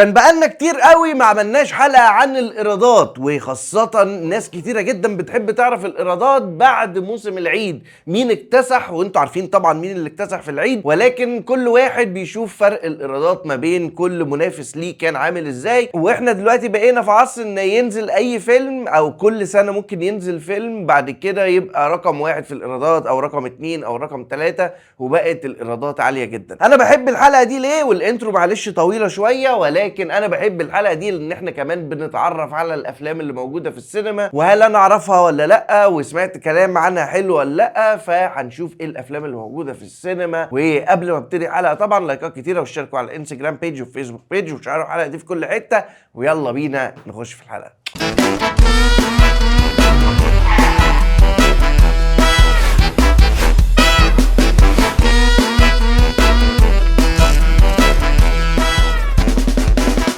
كان بقالنا كتير قوي ما عملناش حلقة عن الإيرادات، وخاصة ناس كتيرة جدا بتحب تعرف الإيرادات بعد موسم العيد، مين اكتسح، وانتوا عارفين طبعا مين اللي اكتسح في العيد، ولكن كل واحد بيشوف فرق الإيرادات ما بين كل منافس ليه كان عامل ازاي. واحنا دلوقتي بقينا في عصر ان ينزل اي فيلم او كل سنة ممكن ينزل فيلم بعد كده يبقى رقم 1 في الإيرادات او رقم 2 او رقم 3، وبقت الإيرادات عالية جدا. انا بحب الحلقة دي ليه؟ والانترو معلش طويلة شوية، ولكن انا بحب الحلقة دي لان احنا كمان بنتعرف على الافلام اللي موجودة في السينما، وهل انا اعرفها ولا لا، وسمعت كلام عنها حلو ولا لا. فهنشوف ايه الافلام اللي موجودة في السينما. وقبل ما ابتدي الحلقة طبعا لايكات كتيرة، واشتركوا على الانستجرام بيج وفيسبوك بيج، وشاركوا الحلقة دي في كل حتة. ويلا بينا نخش في الحلقة.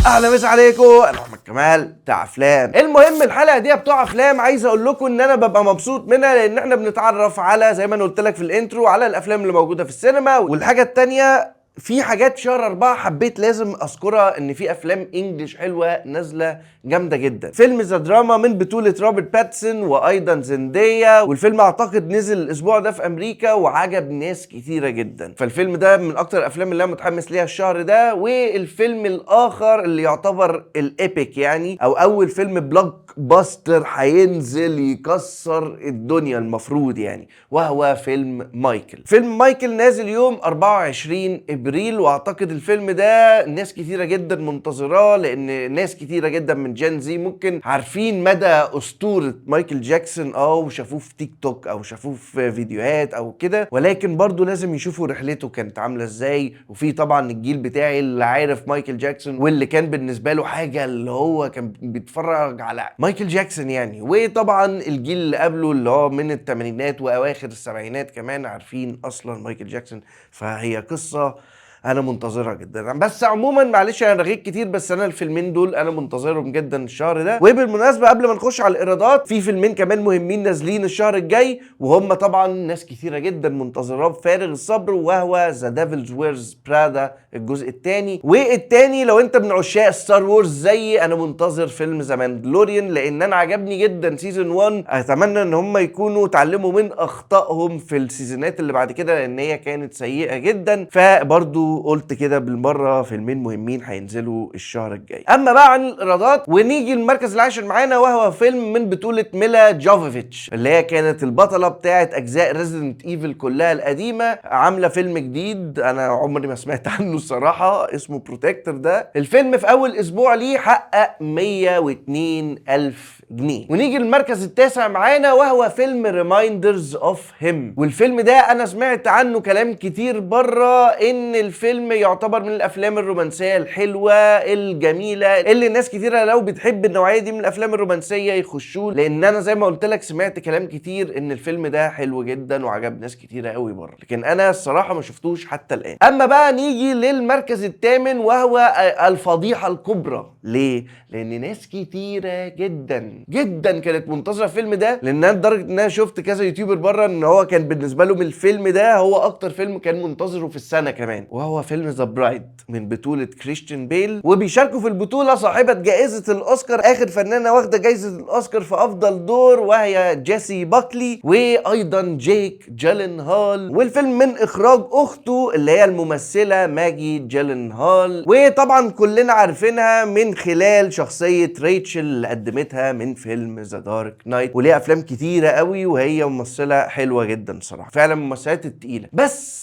اهلا مسا عليكم، انا محمد كمال بتاع افلام. المهم الحلقه دي بتوع افلام، عايز اقول لكم ان انا ببقى مبسوط منها لان احنا بنتعرف على، زي ما انا قلت لك في الانترو، على الافلام اللي موجوده في السينما. والحاجه التانيه، في حاجات شهر 4 حبيت لازم اذكرها، ان في افلام انجلش حلوه نازله جامده جدا. فيلم ذا دراما من بطوله روبرت باتسون وايضا زنديا، والفيلم اعتقد نزل الاسبوع ده في امريكا وعجب ناس كتيره جدا. فالفيلم ده من اكتر الافلام اللي انا متحمس ليها الشهر ده. والفيلم الاخر اللي يعتبر الابيك يعني، او اول فيلم بلوك باستر هينزل يكسر الدنيا المفروض يعني، وهو فيلم مايكل. فيلم مايكل نازل يوم 24 ابريل، واعتقد الفيلم ده ناس كتيره جدا منتظراه، لان ناس كتيره جدا من جين زي ممكن عارفين مدى اسطوره مايكل جاكسون، وشافوه في تيك توك او شافوه في فيديوهات او كده، ولكن برضو لازم يشوفوا رحلته كانت عامله ازاي. وفي طبعا الجيل بتاعي اللي عارف مايكل جاكسون، واللي كان بالنسبه له حاجه اللي هو كان بيتفرج على مايكل جاكسون يعني. وطبعا الجيل اللي قبله اللي هو من الثمانينات واواخر السبعينات كمان عارفين اصلا مايكل جاكسون. فهي قصه انا منتظرها جدا. بس عموما معلش انا رغيت كتير، بس انا الفيلمين دول انا منتظرهم جدا الشهر ده. وبالمناسبه قبل ما نخش على الايرادات، في فيلمين كمان مهمين نازلين الشهر الجاي، وهم طبعا ناس كتيره جدا منتظراه بفارغ الصبر، وهو ذا ديفلز ويرز برادا الجزء الثاني. والتاني لو انت من عشاق ستار وورز زي انا، منتظر فيلم ذا ماندلوريان، لان انا عجبني جدا سيزون 1. اتمنى ان هم يكونوا اتعلموا من اخطائهم في السيزونات اللي بعد كده، لان هي كانت سيئه جدا. فبرضو قلت كده بالمره فيلمين مهمين هينزلوا الشهر الجاي. اما بقى عن الايرادات، ونيجي المركز العاشر معانا، وهو فيلم من بطوله ميلا جوفوفيتش، اللي هي كانت البطله بتاعه اجزاء ريزيدنت ايفل كلها القديمه. عامله فيلم جديد انا عمري ما سمعت عنه الصراحه، اسمه بروتكتور. ده الفيلم في اول اسبوع ليه حقق 102 الف جنيه. ونيجي المركز التاسع معانا، وهو فيلم ريمايندرز اوف هيم. والفيلم ده انا سمعت عنه كلام كتير بره، ان الفيلم يعتبر من الافلام الرومانسيه الحلوه الجميله اللي ناس كتيره لو بتحب النوعيه دي من الافلام الرومانسيه يخشوه، لان انا زي ما قلت لك سمعت كلام كتير ان الفيلم ده حلو جدا وعجب ناس كتيره قوي بره، لكن انا الصراحه ما شفتوش حتى الان. اما بقى نيجي للمركز الثامن، وهو الفضيحه الكبرى. ليه؟ لان ناس كتيره جدا جدا كانت منتظره الفيلم ده، لان لدرجه ان انا شفت كذا يوتيوبر بره ان هو كان بالنسبه لهم الفيلم ده هو اكتر فيلم كان منتظره في السنه كمان، وهو فيلم ذا برايد من بطوله كريستيان بيل. وبيشاركوا في البطوله صاحبه جائزه الاوسكار، اخر فنانه واخده جائزه الاوسكار في افضل دور، وهي جيسي باكلي، وايضا جيك جيلنهال. والفيلم من اخراج اخته اللي هي الممثله ماجي جيلنهال، وطبعا كلنا عارفينها من خلال شخصيه ريتشل اللي قدمتها من فيلم ذا دارك نايت، وليها افلام كتيره قوي، وهي ممثله حلوه جدا صراحه، فعلا الممثلات التقيله. بس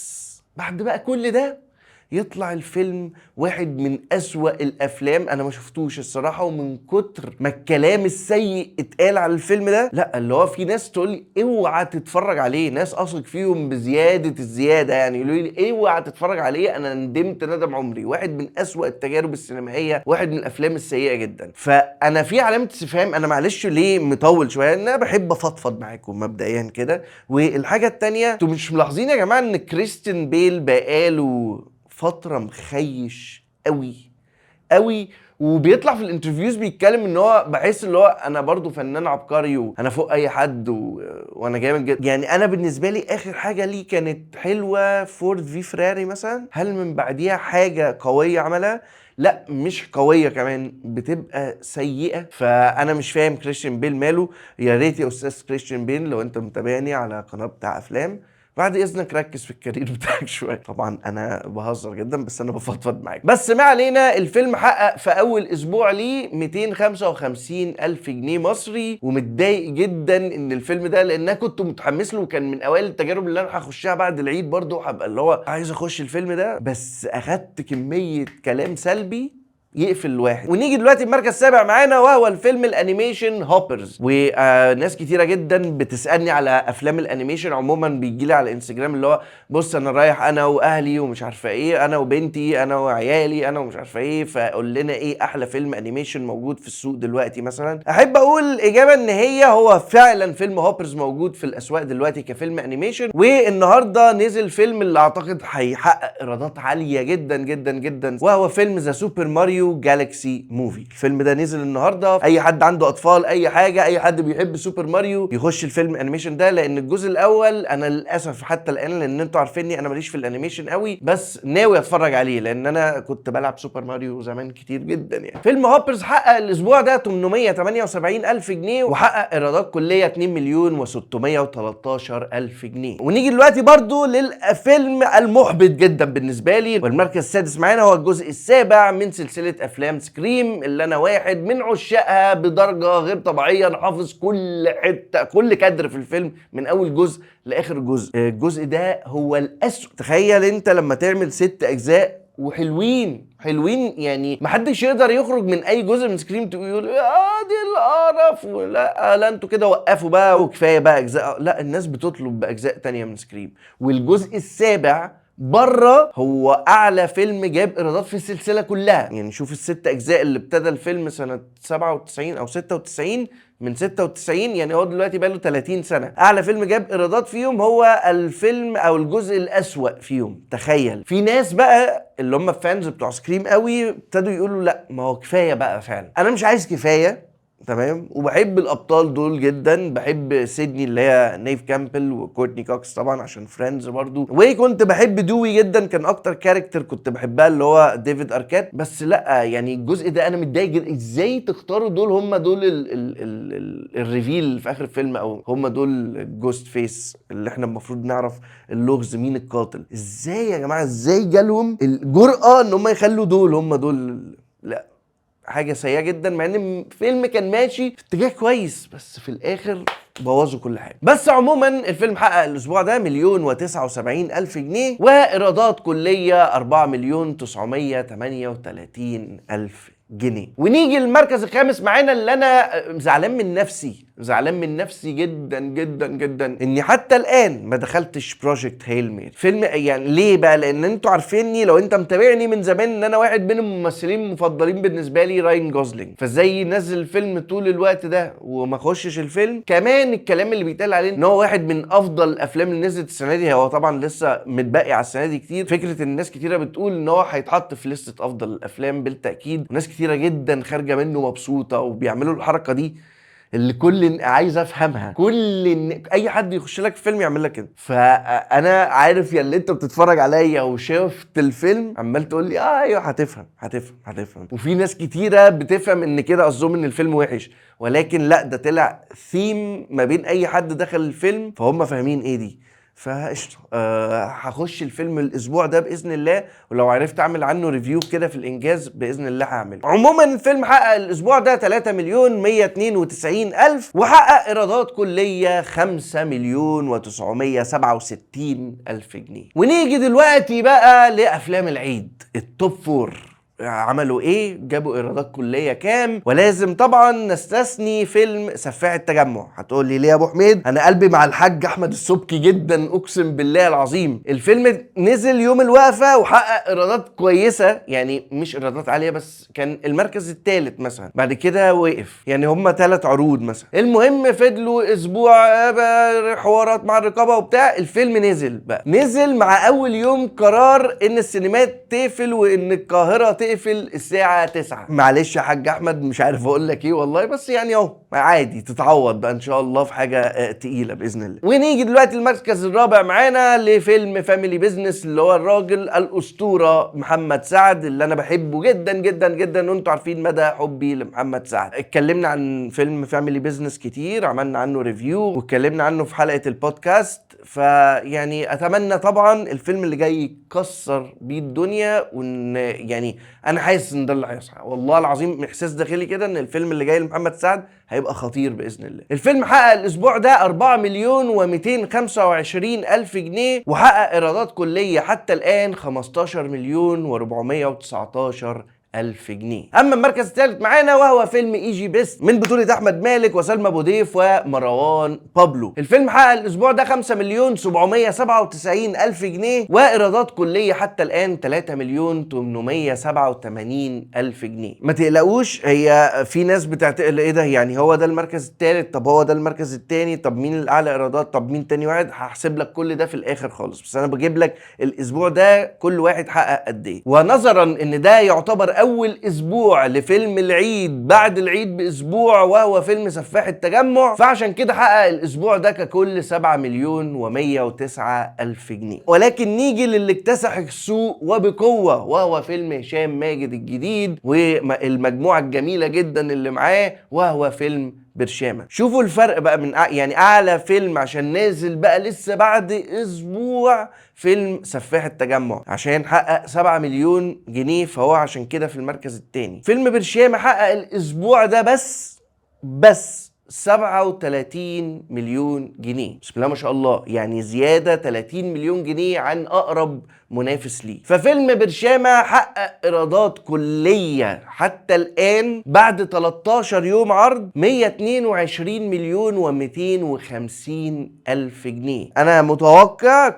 بعد بقى كل ده يطلع الفيلم واحد من أسوأ الافلام. انا ما شفتوش الصراحه، ومن كتر ما الكلام السيء اتقال على الفيلم ده، لا اللي هو في ناس تقول لي اوعى تتفرج عليه، ناس اثق فيهم بزياده الزياده يعني، يقولوا لي اوعى تتفرج عليه. انا ندمت ندم عمري. واحد من أسوأ التجارب السينمائيه، واحد من الافلام السيئه جدا. فانا في علامه استفهام. انا معلش ليه مطول شويه، لان انا بحب افضفض معاكم مبدئيا كده. والحاجه الثانيه، انتوا مش ملاحظين يا جماعه ان كريستيان بيل بقاله فترة مخيش قوي قوي، وبيطلع في الانترفيوز بيتكلم ان هو بحس ان هو انا برضو فنان عبقري وانا فوق اي حد وانا جامد جدا. يعني انا بالنسبه لي اخر حاجه ليه كانت حلوه فورد في فراري مثلا. هل من بعديها حاجه قويه عملها؟ لا مش قويه، كمان بتبقى سيئه. فانا مش فاهم كريستيان بيل ماله. يا ريت يا استاذ كريستيان بيل لو انت متابعني على قناه بتاع افلام، بعد اذنك ركز في الكارير بتاعك شويه. طبعا انا بهزر جدا بس انا بفضفض معاك. بس ما علينا، الفيلم حقق في اول اسبوع ليه 255 الف جنيه مصري، ومتضايق جدا ان الفيلم ده، لان انا كنت متحمس له وكان من اوائل التجارب اللي انا هخشها بعد العيد، برضه هبقى اللي هو عايز اخش الفيلم ده، بس اخدت كميه كلام سلبي يقفل الواحد. ونيجي دلوقتي المركز السابع معانا، وهو الفيلم الانيميشن هوبرز. وناس كتيره جدا بتسالني على افلام الانيميشن عموما، بيجي لي على انستجرام اللي هو بص انا رايح انا واهلي ومش عارفه ايه، انا وبنتي، انا وعيالي، انا ومش عارفه ايه، فقول لنا ايه احلى فيلم انيميشن موجود في السوق دلوقتي مثلا. احب اقول الاجابه ان هو فعلا فيلم هوبرز موجود في الاسواق دلوقتي كفيلم انيميشن. والنهارده نزل فيلم اللي اعتقد هيحقق ايرادات عاليه جدا جدا جدا، وهو فيلم ذا سوبر ماريو جالاكسي موفي. الفيلم ده نزل النهارده، اي حد عنده اطفال، اي حاجه، اي حد بيحب سوبر ماريو يخش الفيلم انيميشن ده. لان الجزء الاول انا للاسف حتى الان، لان انتوا عارفيني انا ماليش في الانيميشن قوي، بس ناوي اتفرج عليه لان انا كنت بلعب سوبر ماريو زمان كتير جدا. يعني فيلم هوبرز حقق الاسبوع ده 878 الف جنيه، وحقق ايرادات كليه 2 مليون و613 الف جنيه. ونيجي دلوقتي برضو للفيلم المحبط جدا بالنسبه لي، والمركز السادس معانا هو الجزء السابع من سلسله افلام سكريم، اللي انا واحد من عشاقها بدرجه غير طبيعيه. انا حافظ كل حته، كل كادر في الفيلم من اول جزء لاخر جزء. الجزء ده هو الاسوء. تخيل انت لما تعمل 6 اجزاء وحلوين حلوين، يعني محدش يقدر يخرج من اي جزء من سكريم تقول دي القرف، لا انتوا كده وقفوا بقى وكفايه بقى اجزاء. لا، الناس بتطلب باجزاء تانية من سكريم. والجزء السابع بره هو اعلى فيلم جاب ايرادات في السلسله كلها. يعني شوف ال6 اجزاء اللي ابتدى الفيلم سنه 97 او 96، من 96 يعني هو دلوقتي بقاله 30 سنه، اعلى فيلم جاب ايرادات فيهم هو الفيلم او الجزء الاسوأ فيهم. تخيل. في ناس بقى اللي هم فانز بتوع سكريم قوي ابتدوا يقولوا لا ما هو كفايه بقى فعلا. انا مش عايز كفايه، تمام، وبحب الابطال دول جدا. بحب سيدني اللي هي نيف كامبل، وكورتني كوكس طبعا عشان فريندز برضو، وكنت بحب دوي جدا، كان اكتر كاركتر كنت بحبها اللي هو ديفيد اركات. بس لا يعني الجزء ده انا متضايق جدا، ازاي تختاروا دول هم دول الريفيل في اخر الفيلم، او هم دول الجوست فيس اللي احنا المفروض نعرف اللغز مين القاتل. ازاي يا جماعه، ازاي جالهم الجرأة ان هم يخلوا دول هم دول؟ لا، حاجه سيئه جدا، مع ان الفيلم كان ماشي في اتجاه كويس بس في الاخر بوظوا كل حاجه. بس عموما الفيلم حقق الاسبوع ده 1,079 الف جنيه، وايرادات كليه 4,938 الف جنيه. ونيجي للمركز الخامس معانا، اللي انا زعلان من نفسي، زعلان من نفسي جدا جدا جدا اني حتى الان ما دخلتش بروجكت هيل ميري. فيلم يعني ليه بقى؟ لان انتوا عارفيني لو انت متابعني من زمان ان انا واحد من الممثلين المفضلين بالنسبه لي راين جوزلينج. فازاي ينزل الفيلم طول الوقت ده وما اخشش الفيلم؟ كمان الكلام اللي بيتقال عليه ان هو واحد من افضل الافلام اللي نزلت السنه دي، هو طبعا لسه متبقي على السنه دي كتير. فكره الناس كتيره بتقول ان هو هيتحط في لسته افضل الافلام بالتاكيد، وناس كتيره جدا خارجه منه مبسوطه وبيعملوا الحركه دي اللي كل عايز افهمها. اي حد يخش لك في فيلم يعمل لك كده. فانا عارف يا اللي انت بتتفرج عليا وشفت الفيلم عمال تقول لي ايوه هتفهم. وفي ناس كتيره بتفهم ان كده قصدهم ان الفيلم وحش، ولكن لا، ده طلع ثيم ما بين اي حد دخل الفيلم فهم فاهمين ايه دي. فقشطه هخش الفيلم الاسبوع ده باذن الله، ولو عرفت اعمل عنه ريفيو كده في الانجاز باذن الله هعمله. عموما الفيلم حقق الاسبوع ده 3,192 الف، وحقق ايرادات كليه 5,967 الف جنيه. ونيجي دلوقتي بقى لافلام العيد التوب 4. عملوا ايه؟ جابوا ايرادات كليه كام؟ ولازم طبعا نستثني فيلم سفاح التجمع. هتقول لي ليه يا ابو حميد؟ انا قلبي مع الحاج احمد السبكي جدا، اقسم بالله العظيم. الفيلم نزل يوم الوقفه وحقق ايرادات كويسه، يعني مش ايرادات عاليه بس كان المركز الثالث مثلا، بعد كده وقف. يعني هم 3 عروض مثلا. المهم فضلوا اسبوع حوارات مع الرقابه وبتاع، الفيلم نزل بقى. نزل مع اول يوم قرار ان السينمات تقفل وان القاهره تقفل بتقفل الساعه 9. معلش يا حاج احمد مش عارف اقول لك ايه والله، بس يعني اهو عادي تتعوض بقى ان شاء الله في حاجه تقيله باذن الله. ونيجي دلوقتي المركز الرابع معانا لفيلم فاميلي بيزنس، اللي هو الراجل الاسطوره محمد سعد، اللي انا بحبه جدا جدا جدا، وانتوا عارفين مدى حبي لمحمد سعد. اتكلمنا عن فيلم فاميلي بيزنس كتير، عملنا عنه ريفيو واتكلمنا عنه في حلقه البودكاست، فيعني اتمنى طبعا الفيلم اللي جاي يكسر بيه الدنيا، وان يعني انا حاسس ان ده اللي هيحصل والله العظيم، احساس داخلي كده ان الفيلم اللي جاي لمحمد سعد هيبقى خطير باذن الله. الفيلم حقق الاسبوع ده 4 مليون و225 الف جنيه، وحقق ايرادات كليه حتى الان 15 مليون و419 1000 جنيه. اما المركز الثالث معانا وهو فيلم ايجي بيست من بطولة احمد مالك وسلمى ابو ضيف ومروان بابلو. الفيلم حقق الاسبوع ده 5 مليون 797 الف جنيه، وايرادات كلية حتى الان 3 مليون 887 الف جنيه. ما تقلقوش، هي في ناس بتعتقد ايه ده، يعني هو ده المركز الثالث، طب هو ده المركز الثاني، طب مين الاعلى ايرادات، طب مين تاني واحد، هحسب لك كل ده في الاخر خالص، بس انا بجيب لك الاسبوع ده كل واحد حقق قد ايه. ونظرا ان ده يعتبر اول اسبوع لفيلم العيد بعد العيد باسبوع وهو فيلم سفاح التجمع، فعشان كده حقق الاسبوع ده ككل 7 مليون و109 الف جنيه. ولكن نيجي للي اكتسح السوق وبقوه، وهو فيلم هشام ماجد الجديد والمجموعه الجميله جدا اللي معاه، وهو فيلم برشامة. شوفوا الفرق بقى من يعني اعلى فيلم عشان نازل بقى لسه بعد اسبوع فيلم سفاح التجمع عشان حقق 7 مليون جنيه، فهو عشان كده في المركز الثاني. فيلم برشامة حقق الاسبوع ده بس 37 مليون جنيه، بسم الله ما شاء الله، يعني زيادة 30 مليون جنيه عن أقرب منافس ليه. ففيلم برشامة حقق إيرادات كلية حتى الآن بعد 13 يوم عرض 122 مليون و250 ألف جنيه. أنا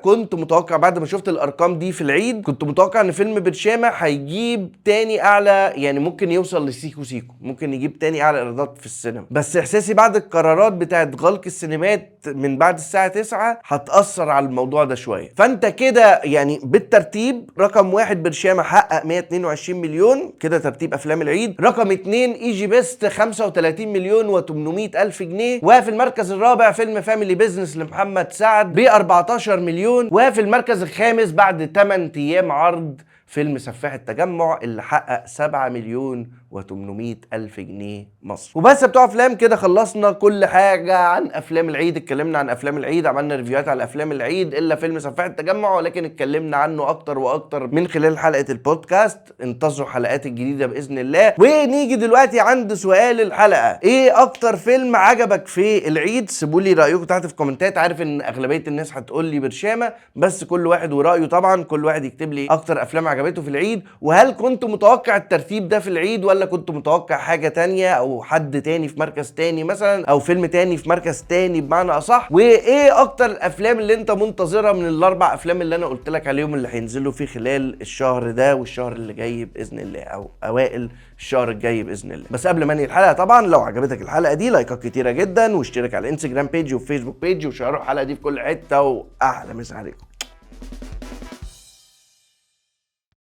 كنت متوقع بعد ما شفت الأرقام دي في العيد، كنت متوقع إن فيلم برشامة هيجيب تاني أعلى، يعني ممكن يوصل لسيكو سيكو، ممكن يجيب تاني أعلى إيرادات في السينما، بس إحساسي بعد القرارات بتاعت غلق السينمات من بعد الساعة 9 هتأثر على الموضوع ده شوية. فانت كده يعني بالترتيب، رقم 1 برشامة حقق 122 مليون، كده ترتيب افلام العيد. رقم 2 ايجي بيست 35 مليون و800 الف جنيه. وفي المركز الرابع فيلم فاميلي بيزنس لمحمد سعد ب 14 مليون. وفي المركز الخامس بعد 8 ايام عرض فيلم سفاح التجمع اللي حقق 7 مليون و800 ألف جنيه مصر. وبس بتوع افلام، كده خلصنا كل حاجة عن افلام العيد. اتكلمنا عن افلام العيد، عملنا ريفيوهات على افلام العيد الا فيلم سفاح التجمع، ولكن اتكلمنا عنه اكتر واكتر من خلال حلقة البودكاست. انتظروا حلقات الجديدة باذن الله. ونيجي دلوقتي عند سؤال الحلقة، ايه اكتر فيلم عجبك في العيد؟ سيبوا لي رايكم تحت في الكومنتات. عارف ان اغلبية الناس هتقول لي برشامة، بس كل واحد ورايه طبعا، كل واحد يكتب لي اكتر افلام عجبته في العيد، وهل كنت متوقع الترتيب ده في العيد ولا كنت متوقع حاجة تانية او حد تاني في مركز تاني مثلا، او فيلم تاني في مركز تاني بمعنى اصح. وايه اكتر الافلام اللي انت منتظرها من الاربع افلام اللي انا قلت لك عليهم اللي هينزلوا في خلال الشهر ده والشهر اللي جاي باذن الله، او اوائل الشهر الجاي باذن الله. بس قبل ما انهي الحلقه، طبعا لو عجبتك الحلقه دي لايكات كتيره جدا، واشترك على الانستجرام بيج وفيسبوك بيج، وشيروا الحلقه دي في كل حته، واحلى مسا عليكم.